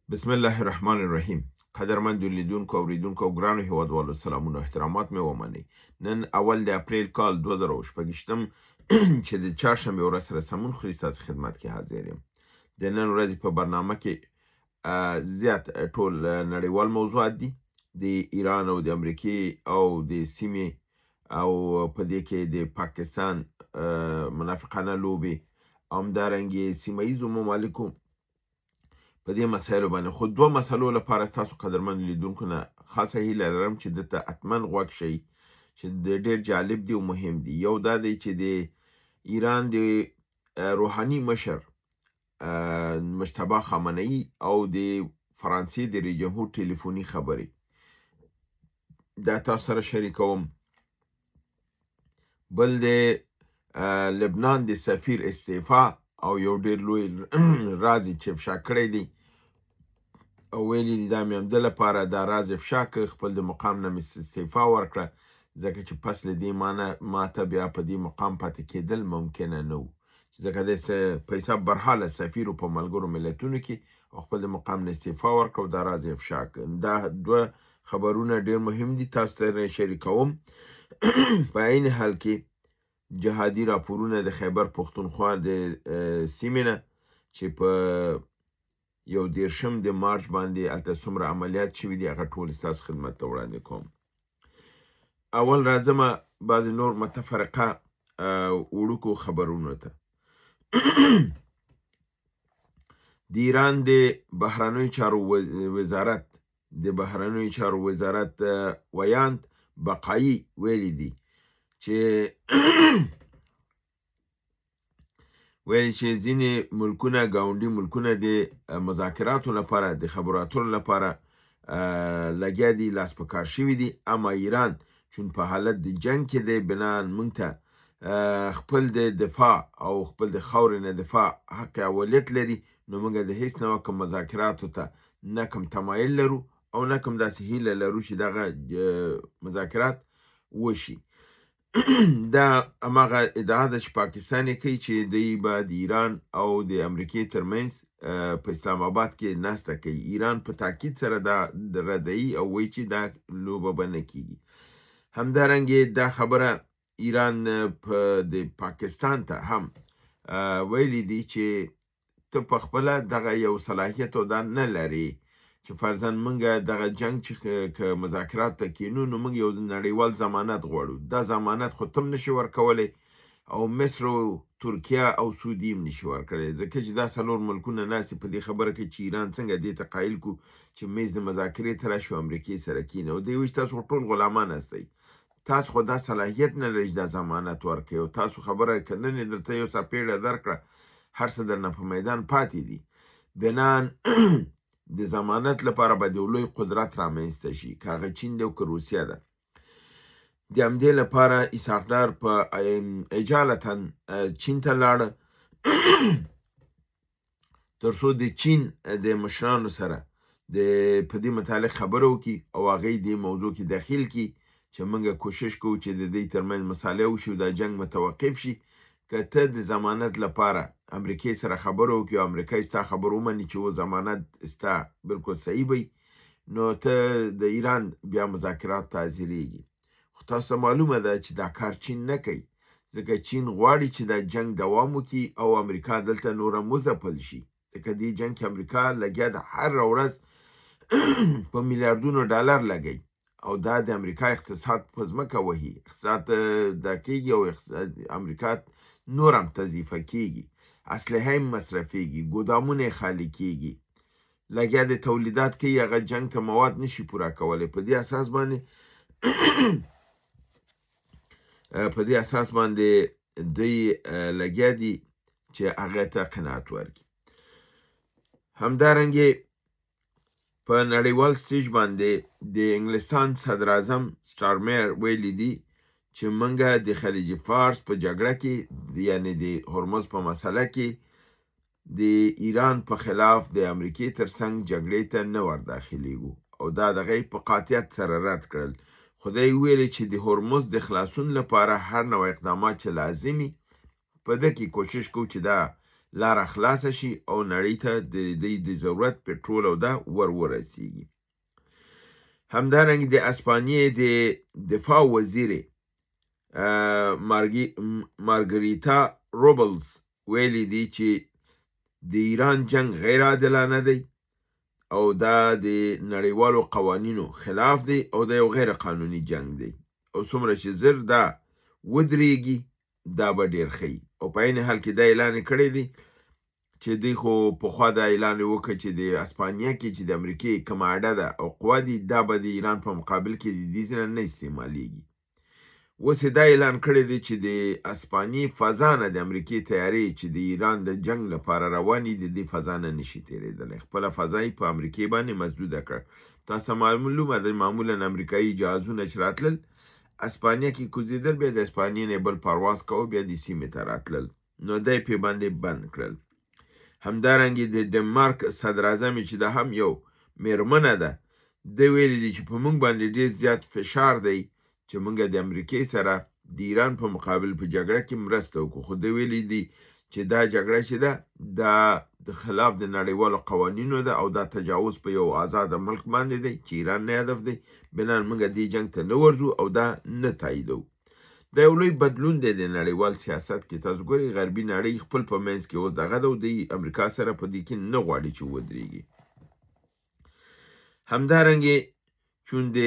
بسم الله الرحمن الرحیم. قدرمند لیدونکو اوریدونکو او ګرانو هیوادوالو سلامونه او احترامات مې ومنئ. نن اول د اپریل کال 2026 چې د چهارشنبې ورځ سره سمون خوري ستاسو خدمت کې حاضر یم. د نن ورځې په برنامه کې زیات ټول نړیوال موضوعات دي، د ایران او د امریکې او د سیمې او په دې کې د پاکستان منافقانه لوبې او همدارنګې سیمه ییزو ممالکو په دې مسایلو باندې خو دوه مسلو لپاره ستاسو قدرمن لیدونکو نه خاصه هیله لرم چې دلته حتما غوږ شئ چې ډېر جالب دي او مهم دي. یو دا دی چې د ایران د روحاني مشر مجتبی خامنه‌ای او د فرانسې د رئیس جمهور ټلیفوني خبرې دا تاسو سره شریکوم. بل د لبنان د سفیر استعفا او یو ډېر لوی راز چې افشا کړی دی او ویلي دي دا مې همده لپاره دا راز افشا که خپل د مقام نه مې استعفا ورکړه ځکه چې پس له دې ماته بیا په دې مقام پاتې کېدل ممکنه نه و، ځکه د پیسه برحاله سفیر په ملګرو ملتونو کې او خپل د مقام نه استعفا ورکړه او دا راز افشا کړه. دا دوه خبرونه ډېر مهم دي، تاسو سره شریکوم. په عین حال کې جهادي راپورونه د خیبر پښتونخوا د سیمې نه چې په 11 د مارچ باندې هلته څومره عملیات شوي دي هغه ټول ستاسو خدمت ته وړاندې کوم. اول راځمه بعضې نور متفرقه وړوکو خبرونو ته. د ایران د بهرنیو چارو وزارت ویاند بقایي ویلي دي چې ځینې ملکونه ګاونډي ملکونه د مذاکراتو لپاره د خبرو اترو لپاره لګیا دي، لاس په کار شوي دي، اما ایران چون په حالت د جنگ کې دی بنان موږ ته خپل د دفاع او خپل د خاورې نه دفاع حق اولیت لري، نو موږ د هیڅ نوع کوم مذاکراتو ته نه کوم تمایل لرو او نه کوم داسې هیله لرو چې دغه مذاکرات وشي. دا هماغه ادعا ده چې پاکستان یې کوي چې دوی به د ایران او د امریکې ترمنځ په اسلام آباد کې ناسته کوي. ایران په تاکید سره دا ردوي او وایي چې دا لوبه به نه کیږي. همدارنګې دا خبره ایران د پاکستان ته هم ویلي دي چې ته په خپله دغه یو صلاحیت او دا نه لري چې فرضاً موږ دغه جنگ چې که مذاکرات ته کینو نو موږ یو نړیوال ضمانت غواړو، دا ضمانت خو ته هم نشي ورکولی او مصر او ترکیه او سعودي هم نشي ورکولی، ځکه چې دا څلور ملکونه ناستې په دې خبره کوي چې ایران څنګه دې ته قایل کو چې میز د مذاکرې ته راشي او امریکې سره کینه او دوی وایي تاسو ټول غلامان هستئ، تاسو خو دا صلاحیت نه لرئ چې دا ضمانت ورکوي او تاسو خبره که نن یې درته یو څپېړه درکړه هر څه درنه په میدان پاتې دي. بنان د ضمانت لپاره به د لوی قدرت رامنځته شي، که هغه چین دی او که روسیه ده. د همدې لپاره اسحاق ډار په اجالتا چین ته لاړه تر څو د چین د مشرانو سره په دې متعلق خبره وکړي او هغه دې موضوع کې داخل کړي چې موږ کوشش کوو چې د دې ترمنځ مصالحه وشي او دا جنگ متوقف شي. که ته د ضمانت لپاره امریکې سره خبره وکړي او امریکا ستا خبر ومني چې و ضمانت ستا بالکل صحیح وي، نو ته د ایران بیا مذاکرات ته حاضرېږي. خو تاسو معلومه ده چې دا کار چین نه کوي، ځکه چین غواړي چې دا جنگ دوام وکړي او امریکا دلته نوره مځپل شي، ځکه دې جنگ کې امریکا لګیا ده هر ورځ په میلیاردونو ډالر لګوي او دا د امریکا اقتصاد په ځمکه وهي، اقتصاد دا کېږي او امریکا نور هم تضعیفه کېږي، اسلحه هم مصرفېږي، ګودامونه یې خالي کېږي، لګیا د تولیدات کوي، هغه جنگ ته مواد نشي پوره کولی. په دې اساس باندې دوی لګیا دي چې هغه ته قناعت ورکړي. همدارنګې په نړیوال سټیج باندې د انګلستان صدر اعظم سټارمر ویلي دي چې موږ د خلیج فارس په جګړه کې یعنی د هرمز په مسله کې د ایران په خلاف د امریکې ترڅنګ جګړې ته نه ورداخلیږو او دا دغه په قاطعیت سره رد کړل. خدای ویلي چې د هرمز د خلاصون لپاره هر نوع اقدامات چې لازمي په ده کې کوشش کوو چې دا لاره خلاصه شي او نړۍ ته د ضرورت پټرول او دا ورسیږي. همدارنګه د اسپانیې د دفاع وزیر مارګریتا روبلز ویلي دي چې د ایران جنگ غیر عادلانه دی او دا د نړیوالو قوانینو خلاف دی او دا یو غیر قانوني جنگ دی او څومره چې زر دا ودرېږي دا به ډېر ښه وي. او په عین حال کې دا اعلان کړی دی چې دوی خو پخوا دا اعلان وکړ چې د اسپانیا کې چې د امریکې کومه اډه ده او قوا دي دا به د ایران په مقابل کې د دې ځای نه استعمالیږي. اوس دا اعلان کړی دی چې د اسپانیې فضا نه د امریکې تیارې چې د ایران د جنگ لپاره روانې دي د فضا نه نشي تېرېدلی. خپله فضا یې په امریکې باندې محدوده کړ. تاسو معلومه ده معمولا امریکایي جهازونه چې راتلل اسپانیا کې کوزېدل بیا د اسپانیې نه بل پرواز کوه بیا د سیمې ته راتلل نو دی پې باندې بند کړل. همدارنګه د ډنمارک صدراعظم چې دا هم یو میرمنه ده دی ویلي دي چې په موږ باندې ډېر زیات فشار دی چې موږ د امریکې سره د ایران په مقابل په جګړه کې مرسته وکړو. خو دی ویلي دي چې دا جګړه چې ده دا د خلاف د نړیوالو قوانینو ده او دا تجاوز په یو آزاد ملک باندې دی چې ایران نه هدف دی. بنان موږ دې جنگ ته نه ورځو او دا نه تاییدو. دا یو لوی بدلون دی د نړیوال سیاست کې. تاسو ګورئ غربي نړۍ خپل په منځ کې اوس دغه ده او د امریکا سره په دې کې نه غواړي چې ودرېږي. همدارنګه چون د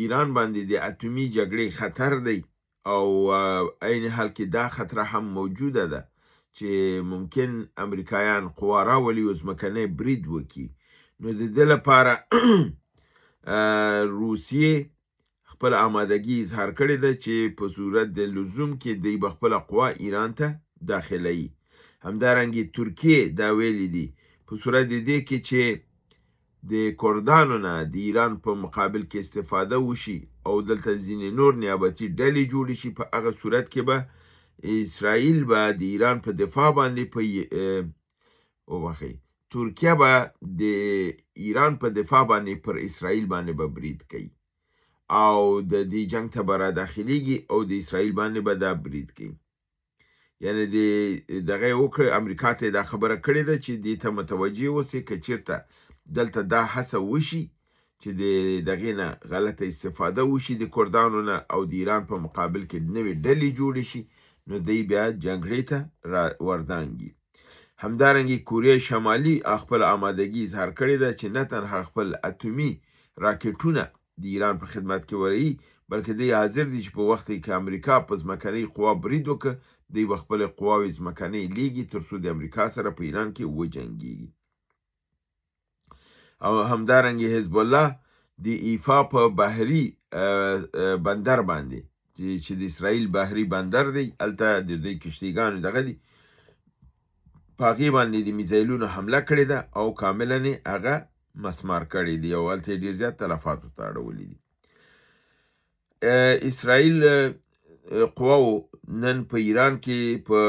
ایران باندې د اتومي جګړې خطر دی او عین حال کې دا خطر هم موجوده ده چې ممکن امریکایان قوا راولي او ځمکنی برید وکړي نو د دې لپاره روسیې خپل آمادګي اظهار کړې ده چې په صورت د لزوم کې دوی به خپله قوا ایران ته داخلوي. همدارنګه ترکیې دا ویلي دي په صورت د دې کې چې د کردانو نه د ایران په مقابل کې استفاده وشي او دلته ځینې نور نیابتي ډلې جوړې شي په هغه صورت کې به اسرائیل به د ایران په دفاع باندې ترکیه به د ایران په دفاع باندې پر اسرائیل باندې به برید کوي او د دې جنگ ته به را داخلیږي او د اسرائیل باندې به دا برید کوي. یعنی دغه وکړه امریکا ته دا خبره کړې ده چې دې ته متوجه اوسئ که چېرته دلته دا هڅه وشي چې د دغې نه غلطه استفاده وشي د کردانو نه او د ایران په مقابل کې نوې ډلې جوړې شي نو دی بیا جګړې ته وردانګي. همدارنګه کوریا شمالي خپل آمادګي اظهار کړې ده چې نه تنها خپل اتومي راکټونه د ایران په خدمت کې ورهي بلکې دی حاضر دي چې په وخت کې امریکا په ځمکنۍ قوا برید وکړي دی به خپل قواوې ځمکنۍ لیږي تر څو د امریکا سره په ایران کې وجنګېږي. او همدارنګه حزب الله د ایفا په بحري بندر باندې چې د اسرائیل بحري بندر دی هلته د دوی کشتیګانو دغه دي په هغې باندې د میزایلونو حمله کړې ده او کاملا یې هغه مسمار کړی دی او هلته یې ډېر زیات تلفاتو ته اړولي دي. اسرائیل قواو نن په ایران کې په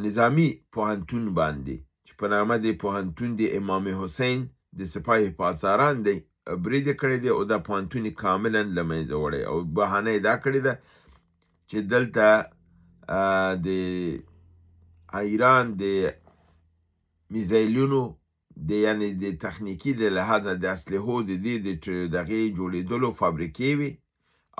نظامی پوهنتون باندې چې په نامه د پوهنتون د امام حسین د سپاه پاسداران دی برید کړی دی او دا پوهنتون کاملا له منځه وړی او بهانه یې دا کړې ده چې دلته د ایران د میزایلونو یعنی د تخنیکي د لحاظه د اسلحو د دغې جوړېدلو فابریکې وي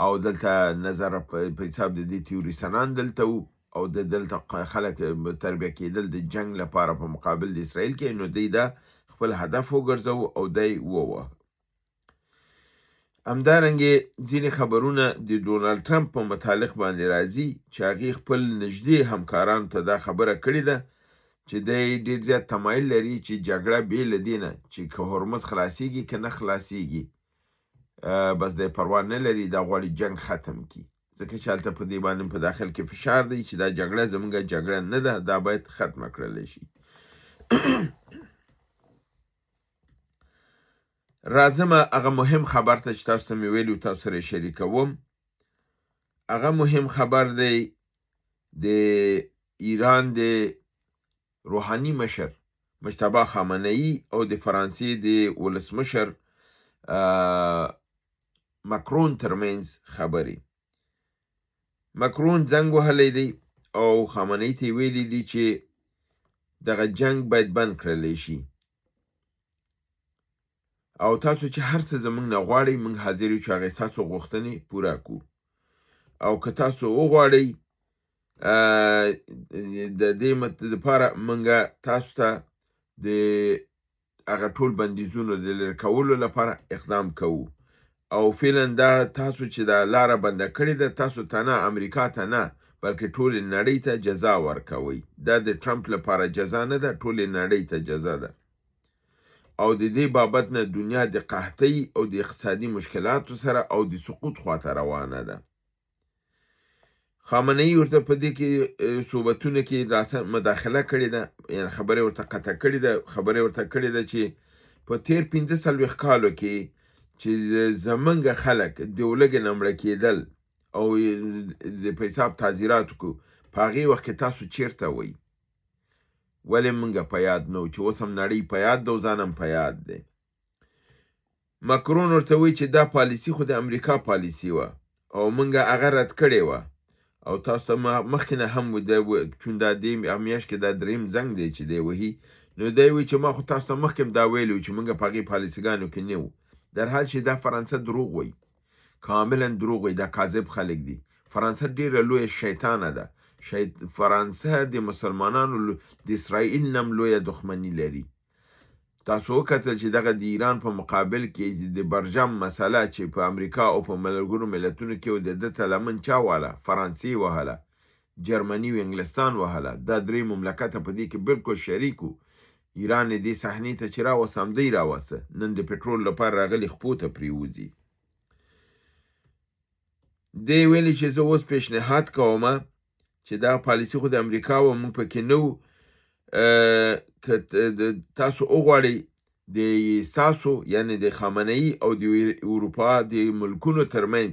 او دلته نظر په حساب د دې تیوریسنان دلته وو او دلته خلک تربیه کېدل د جنگ لپاره په مقابل د اسرائیل کې نو دی دا خپل هدف وګرځوه او دی ووهه. همدارنګه ځینې خبرونه د ډونالډ ټرمپ په متعلق باندې راځي چې هغې خپل نږدې همکارانو ته دا خبره کړې ده چې دی ډېر زیات تمایل لري چې جګړه بې له دې نه چې که هرمز خلاصیږي که نه خلاصیږي بس دی پروا نه لري دا غواړي جنگ ختم کړي ځکه چې هلته په دې باندې په داخل کې فشار دی چې دا جګړه زموږ جګړه نه ده دا باید ختمه کړلی شي. راځم هغه مهم خبر ته چې تاسو ته مې ویلي تاسو سره یې شریکوم. هغه مهم خبر دی د ایران د روحاني مشر مجتبی خامنه‌ای او د فرانسې د ولسمشر مکرون ترمنځ خبرې. مکرون زنګ وهلی دی او خامنه‌ای ته ویلي دي چې دغه جنگ باید بند کړلی شي او تاسو چې هر څه زموږ نه غواړئ موږ حاضر یو چې هغې ستاسو غوښتنې پوره کړو او که تاسو وغواړئ د دې دپاره موږ تاسو ته د هغه ټول بندیزونو د لرې کولو لپاره اقدام کوو او فعلا دا تاسو چې دا لاره بنده کړې ده تاسو ته نه امریکا ته نه بلکې ټولې نړۍ ته جزا ورکوئ دا د ټرمپ لپاره جزا نه ده ټولې نړۍ ته جزا ده او د دې بابت نه دنیا د قحطۍ او د اقتصادي مشکلاتو سره او د سقوط خواته روانه ده خامنه‌ای ورته په دې کې صحبتونه کې مداخله کړې ده یعنې خبرې ورته قطع کړې ده خبرې ورته کړې ده چې په تیر 45 کالو کې چې زمونږ خلک د ولږې نه مړه کېدل او د پیساب تعزیراتو کو په هغې وخت کې تاسو چیرته وئ ولې موږ په یاد نه چې اوس هم نړۍ په یاد ده او ځان هم په یاد دی مکرون ورته وایي چې دا پالیسي خو د امریکا پالیسي وه او موږ هغه رد کړې وه او تاسو ته مخکې نه هم چون دا دې میاشت کې دا دریم زنګ دی چې دی وهي نو دی وایي چې ما خو تاسو ته مخکې هم دا ویلي و چې موږ په هغې پالیسیګانو کې نه وو در حال چې دا فرانسه دروغ وایي کاملا دروغ وایي دا کاذب خلک دي فرانسه ډېره لویه شیطانه ده فرانسه د مسلمانانو د اسرائیل نه هم لویه دښمني لري تاسو وکتل چې دغه د ایران په مقابل کې د برجم مسله چې په امریکا او په ملګرو ملتونو کې د ده ته لمن چا واله فرانسې وهله جرمني او انګلستان وهله دا درې مملکته په دې کې بالکل شریک وو ایران یې دې صحنې ته چې راوسته همدی راوسته نن د پټرول لپاره راغلي خپو ته پرېوځي دی ویلي چې زه اوس پیشنهاد کومه چې دا پالیسي خو د امریکا و موږ پکې نه وو که تاسو وغواړئ د ستاسو یعنې د خامنه‌ای او د اروپا د ملکونو ترمنځ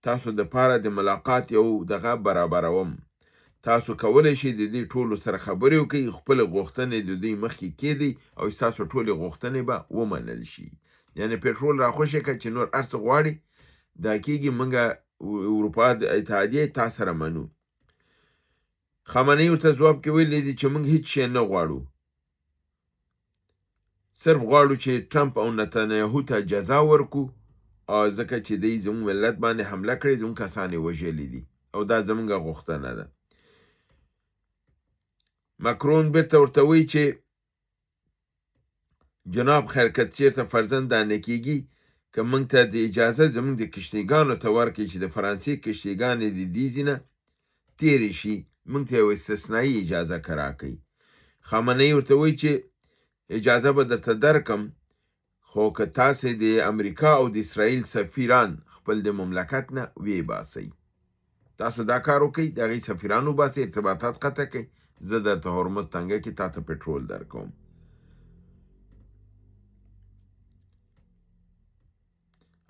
تاسو دپاره د ملاقات یو دغه برابروم تاسو کولی شئ د دې ټولو سره خبرې وکړئ خپلې غوښتنې د دوی مخکې کېږدئ او ستاسو ټولې غوښتنې به ومنل شي یعنې پټرول راخوشې کړه چې نور هر څه غواړي دا کېږي موږ اروپا د اتحادیې تا سره منو خامنه‌ای ورته ځواب کې ویلي دي چې موږ هیڅ شی نه غواړو صرف غواړو چې ټرمپ او نتانیاهو ته جزا ورکو او ځکه چې دوی زموږ ملت باندې حمله کړې زموږ کسان یې وژلي دي او دا زموږ غوښتنه ده مکرون بیرته ورته وایي چې جناب خیر که چېرته فرضاً دا نه کېږي که موږ ته د اجازه زموږ د کشتیګانو ته ورکړي چې د فرانسې کشتیګانې د دې ځینه تېرې شي موږ ته یو استثنایي اجازه که راکړئ خامنه‌ای ورته وایي چې اجازه به درته درکم خو که تاسې د امریکا او د اسرائیل سفیران خپل د مملکت نه ویباسئ تاسو دا کار وکئ د هغې سفیران وباسئ ارتباطات قطع کړئ زه درته هرمز تنګه کې تا ته پټرول درکوم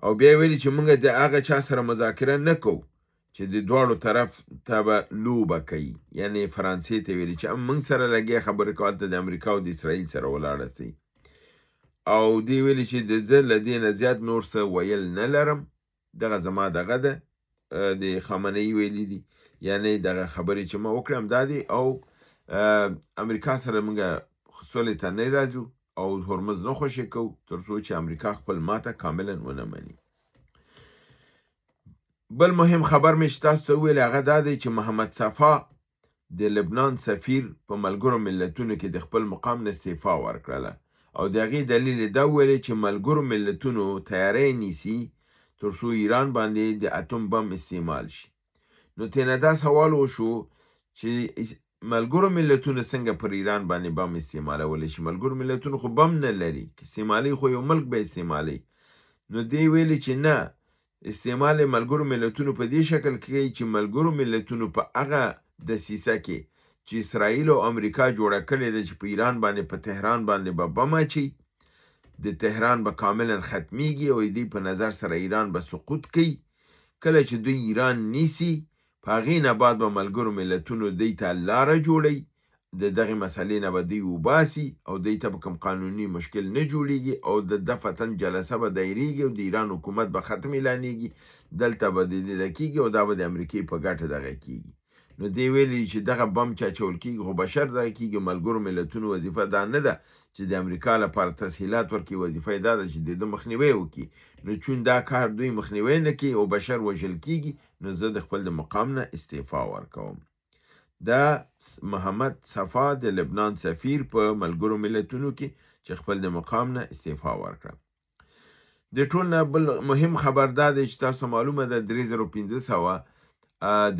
او بیا ویلي چې موږ د هغه چا سره مذاکره نه کوو چې د دواړو طرف ته به لوبه کوي یعنې فرانسې ته ویلي چې موږ سره لګیا خبرې کول ته د امریکا او د اسرائیل سره ولاړه سئ او دی ویلي چې زه له دې نه زیات نور څه ویل نه لرم دغه زما دغه ده د خامنه‌ای ویلي دي یعنې دغه خبرې چې ما وکړم دا دي او امریکا سره موږ سولې ته نه راځو او هرمز نه خوشې کوو تر څو چې امریکا خپل ماته کاملا ونه مني بل مهم خبر مې چې تاسو ته وویل هغه دا دی چې محمد صفا د لبنان سفیر په ملګرو ملتونو کې د خپل مقام نه استعفا ورکړله او د هغې دلیل یې دا وویلی چې ملګرو ملتونو تیاری نیسي تر څو ایران باندې د اتوم بم استعمال شي نو تېنه دا سوال وشو چې ملګرو ملتونو څنګه پر ایران باندې بم استعمالولی شي ملګرو ملتونو خو بم نه لري استعمالي خو یو ملک به استعمالي نو دی ویلي چې نه استعمال ملګرو ملتونو په دې شکل کې چې ملګرو ملتونو په هغه دسیسه کې چې اسرائیل او امریکا جوړه کړې ده چې په ایران باندې په تهران باندې به بم اچي د تهران به کاملا ختمیږي او دوی په نظر سره ایران به سقوط کوي کله چې دوی ایران نیسي په هغې نه بعد به ملګرو ملتونو دوی ته لاره جوړوي د دغې مسئلې نه به دوی وباسي او دوی ته به کوم قانوني مشکل نه جوړیږي او د دفتن جلسه به دایریږي او د ایران حکومت به ختم اعلانیږي دلته به د دې کېږي او دا به د امریکې په ګټه دغه کېږي نو دی ویلي چې دغه بم چې اچول کېږي خو بشر دغه کېږي، ملګرو ملتونو وظیفه دا نه ده چې د امریکا لپاره تسهیلات ورکړي، وظیفه یې دا ده چې د ده مخنیوی وکړي. نو چون دا کار دوی مخنیوی نه کوي او بشر وژل کېږي، نو زه د خپل د مقام نه استعفا ورکوم. دا محمد صفا د لبنان سفیر په ملګرو ملتونو کې چې خپل د مقام نه استعفا ورکړه. د ټول نه بل مهم خبر دا دی چې تاسو معلومه ده 3500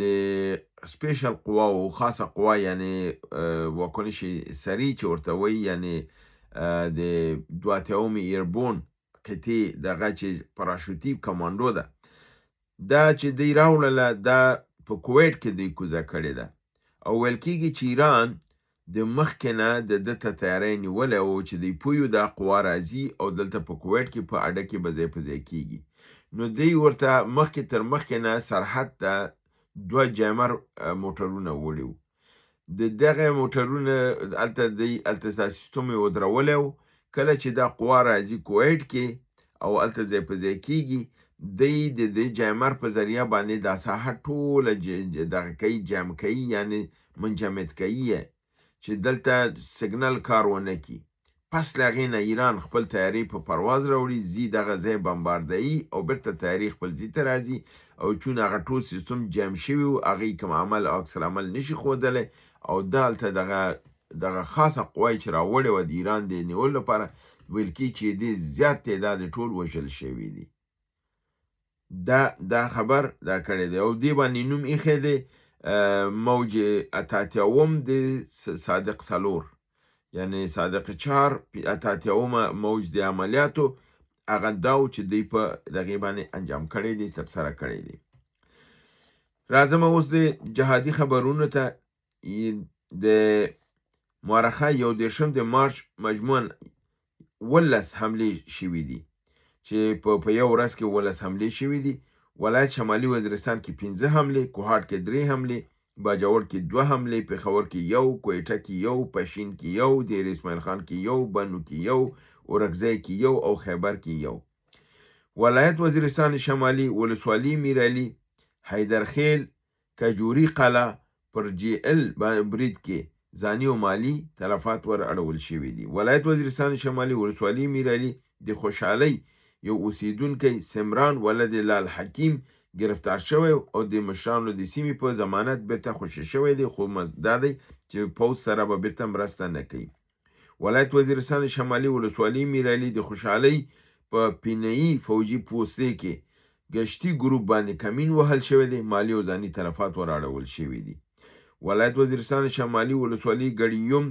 د سپیشل قوا او خاصه قوا یعنی واکنش سریع چې ورته وایي، یعنی د 2 ایربون قطعې دغه چې پاراشوټي کمانډو ده، دا چې دی راوړله دا په کویټ کې دی کوزه کړې ده او ویل کېږي چې ایران د مخکې نه د ده ته تیاری نیولی و چې دی پویو دا قوا راځي او دلته په کویټ کې په اډه کې به ځای په ځای کېږي. نو دی ورته مخکې تر مخکې نه سرحد ته 2 جیمر موټرونه وړي وو. د دغه موټرونه هلته دا سیستم یې ودرولی و. کله چې دا قوا راځي کویټ کې او هلته ځای په ځای کېږي، دی د دې جیمر په ذریعه باندې دا ساحه ټوله دغه کوي، جمع کوي، یعنی منجمد کوي چې دلته سیګنل کار ونه کړي. پس له هغې نه ایران خپل تیارې په پرواز راوړي، ځي دغه ځای بمباردوي او بیرته تیارې خپل ځي ته راځي او چون هغه ټول سیستم جمع شوي و، هغې کوم عمل او عکس العمل نشي ښودلی او دا هلته دغه خاصه قوه چې راوړې وه د ایران د نیولو لپاره، ویل کېږي چې د زیات تعداد ټول وژل شوي دي. دا خبر دا کړی دی او دې باندې نوم ایښی دی موج 88 د صادق 4، یعنی صادق 4 88 موج د عملیاتو هغه دا و چې دوی په دغې باندې انجام کړی دی، ترسره کړی دی. راځم اوس د جهادي خبرونو ته. د مورخه 21 د مارچ مجموعاً 11 حملې شوي دي چې په یو ورځ کې 11 حملې شوي دي. ولایت شمالي وزیرستان کې 15 حملې، کوهاټ کې 3 حملې، باجوړ کې 2 حملې، پېښور کې 1، کویټه کې 1، پشین کې 1، دیر اسماعیل خان کې 1، بنو کې 1، اورکزی کې 1 او خیبر کې 1. ولایت وزیرستان شمالي ولسوالي میرعلي، حیدرخیل، کجوري قلعه پر جی ال برید کې ځاني او مالی تلفات ور اړول شوي دي. ولایت وزیرستان شمالي ولسوالي میرعلي د خوشحالۍ یو اوسیدونکی سمران ولد لال حکیم گرفتار شوی او د مشرانو د سیمې په ضمانت بیرته خوشي شوی دی، خو دا دی چې پوځ سره به بیرته مرسته نه کوي. ولایت وزیرستان شمالي ولسوالي میرعلي د خوشحالۍ په پینه‌ای فوجي پوستې کې گشتي ګروپ باندې کمین وهل شوی دی، مالی او ځاني تلفات ور اړول شوي دي. ولایت وزیرستان شمالي ولسوالي ګړیوم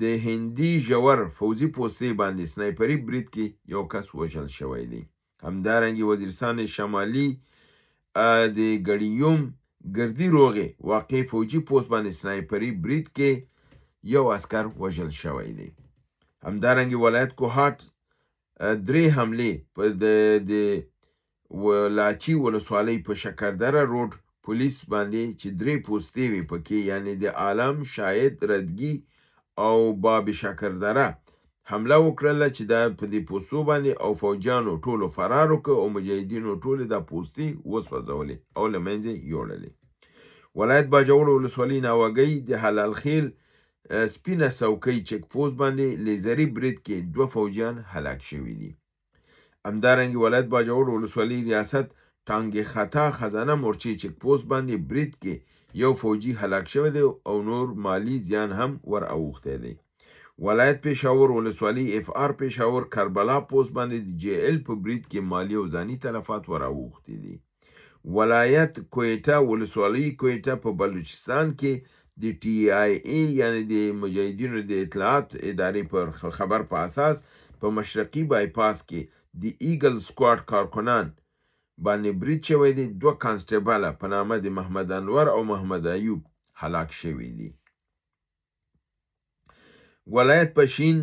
د هندي ژور فوجي پوستې باندې سنایپري برید کې یو کس وژل شوی دی. همدارنګه وزیرستان شمالي د ګړیوم ګردي روغې واقع فوجي پوست باندې سنایپري برید کې یو عسکر وژل شوی دی. همدارنګه ولایت کوهاټ 3 حملې په د ولاچی ولسوالۍ په شکردره روډ پولیس باندې چې 3 پوستې وي پکې، یعنی د عالم، شاهد، ردګي او باب شکردره حمله وکړله چې دا په دې پوستو باندې او فوجیانو ټولو فرار وکړ او مجاهدینو ټولې دا پوستې وسوځولې او له منځه یوړلې. ولایت باجوړ ولسوالۍ ناوګۍ د حلال خیل سپینه څوکۍ چک پوسټ باندې لیزري برید کې 2 فوجیان هلاک شوي دي. همدارنګه ولایت باجوړ ولسوالۍ ریاست ټانګې خطا خزانه مورچې چک پوسټ باندې برید کې یو فوجي هلاک شوی دی او نور مالی زیان هم ور اوښتی دی. ولایت پېښور ولسوالۍ اف آر پېښور کربلا پوسټ باندې د جی ال په برید کې مالی او ځاني تلفات ور اوښتي دي. ولایت کویټه ولسوالۍ کویټه په بلوچستان کې د ټي آی ای یعنی د مجاهدینو د اطلاعات ادارې پر خبر په اساس په مشرقي بایپاس کې د ایګل سکواډ کارکنان باندې برید شوی دی. 2 کانسټیبله په نامه د محمد انور او محمد ایوب هلاک شوي دي. ولایت پشین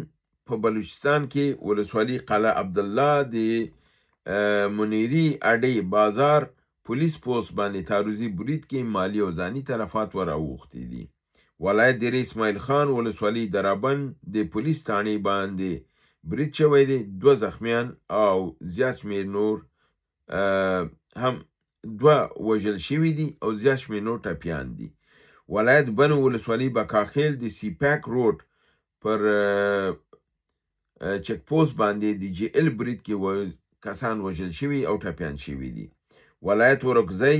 په بلوچستان کې ولسوالۍ قلعه عبدالله د منیري اډې بازار پولیس پوست باندې تعرضي برید کې مالی او ځاني تلفات ور اوښتي دي. ولایت دیر اسماعیل خان ولسوالۍ درابند د پولیس تانې باندې برید شوی دی. 2 زخمیان او زیات شمېر نور هم 2 وژل شوي دي او زیات شمېر نور ټپیان دي. ولایت بنو ولسوالۍ بکاخیل د سی پیک روډ پر چک پوسټ باندې د جی ال برید کې کسان وژل شوي او ټپیان شوي دي. ولایت ورکزی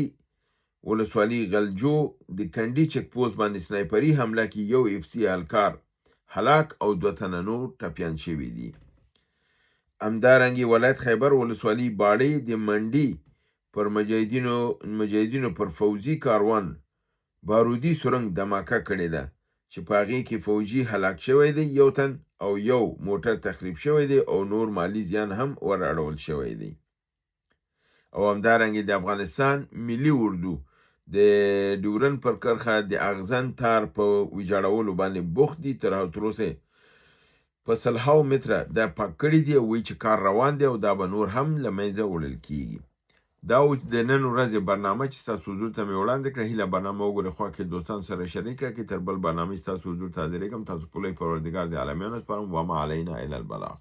ولسوالۍ غلجو د کنډي چک پوسټ باندې سنایپري حمله کې یو اف سی اهلکار هلاک او 2 تنه نور ټپیان شوي دي. همدارنګه ولایت خیبر ولسوالۍ باړې د منډي پر مجاهدینو پر فوجي کاروان بارودي سرنګ دماکه کړې ده چې په هغې کې فوجي هلاک شوی دی 1 تن او 1 موټر تخریب شوی دی او نور مالی زیان هم ور اړول شوی دی. او همدارنګه د افغانستان ملي اردو د ډیورن پر کرښه د اغزن تار په ویجاړولو باندې بوخت دي. تر اوسه په سلهاو متره دا پاک کړي دي او وایي چې کار روان دی او دا به نور هم له منځه وړل کیږي. دا اوس د نن ورځې برنامه چې ستاسو حضور ته مې وړاندې کړه. هیله برنامه وګورئ، خوا کې دوستانو سره شریکه کړئ. تر بل برنامې ستاسو حضور ته حاضرېږم. تاسو په لوی پروردګار د عالمینو سپارم. وما علینا الا البلاغ.